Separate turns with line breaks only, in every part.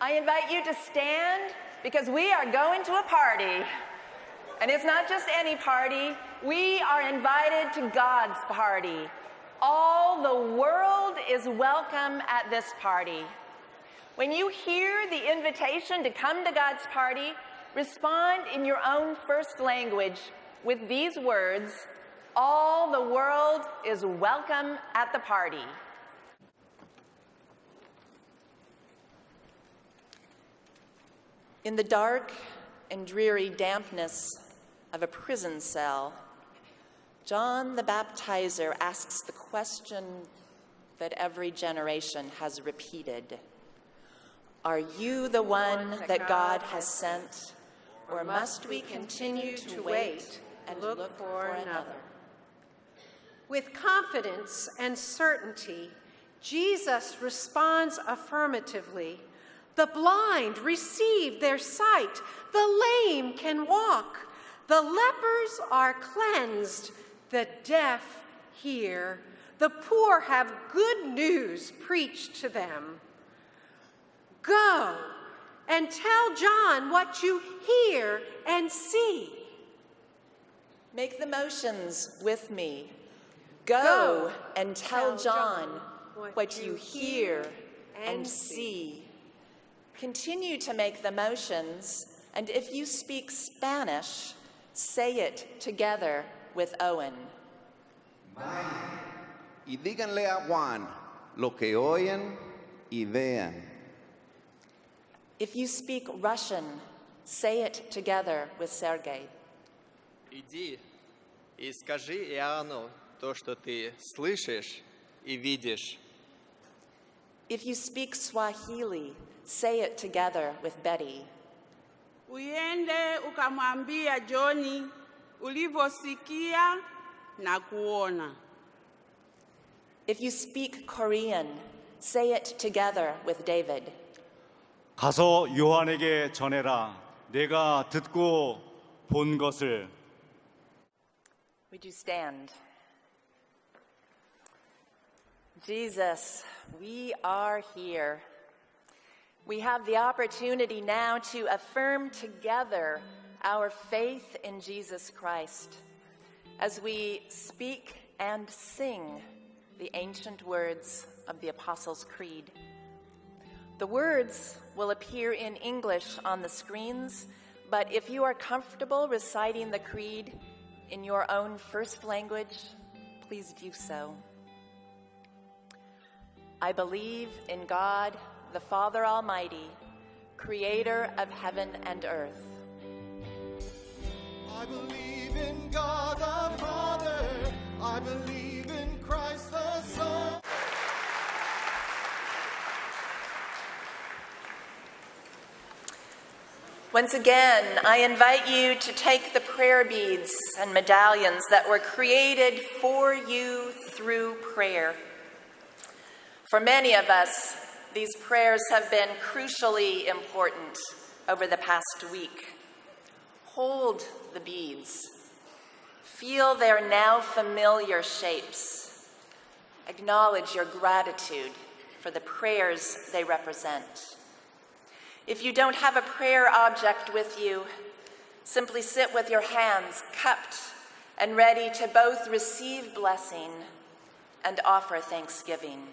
I invite you to stand because we are going to a party. And it's not just any party. We are invited to God's party. All the world is welcome at this party. When you hear the invitation to come to God's party, respond in your own first language with these words, all the world is welcome at the party. In the dark and dreary dampness of a prison cell, John the Baptizer asks the question that every generation has repeated. Are you the one that God has sent, or must we continue to wait and look for another?
With confidence and certainty, Jesus responds affirmatively. The blind receive their sight. The lame can walk. The lepers are cleansed. The deaf hear. The poor have good news preached to them. Go and tell John what you hear and see.
Make the motions with me. Go and tell John what you hear and see. Continue to make the motions, and if you speak Spanish, say it together with Owen.
Vayan y díganle a Juan lo que oyen y vean.
If you speak Russian, say it together with Sergei.
Иди и скажи Иоанну то, что ты слышишь и видишь.
If you speak Swahili, say it together with Betty.
Uende ukamwambia Johnny ulivyosikia na kuona.
If you speak Korean, say it together with David.
가서 요한에게 전해라. 내가 듣고 본 것을.
Would you stand? Jesus, we are here. We have the opportunity now to affirm together our faith in Jesus Christ as we speak and sing the ancient words of the Apostles' Creed. The words will appear in English on the screens, but if you are comfortable reciting the Creed in your own first language, please do so. I believe in God, the Father Almighty, creator of heaven and earth.
I believe in God the Father. I believe in Christ the Son.
Once again, I invite you to take the prayer beads and medallions that were created for you through prayer. For many of us, these prayers have been crucially important over the past week. Hold the beads. Feel their now familiar shapes. Acknowledge your gratitude for the prayers they represent. If you don't have a prayer object with you, simply sit with your hands cupped and ready to both receive blessing and offer thanksgiving.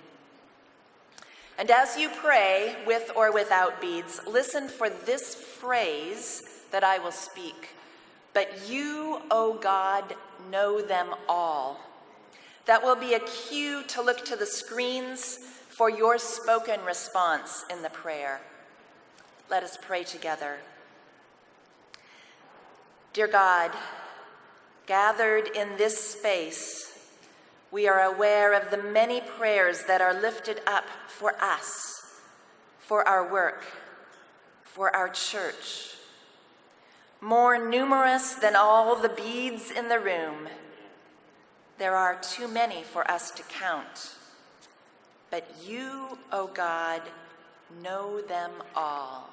And as you pray, with or without beads, listen for this phrase that I will speak. But you, O God, know them all. That will be a cue to look to the screens for your spoken response in the prayer. Let us pray together. Dear God, gathered in this space, we are aware of the many prayers that are lifted up for us, for our work, for our church. More numerous than all the beads in the room, there are too many for us to count. But you, O God, know them all.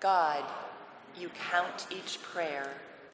God, you count each prayer.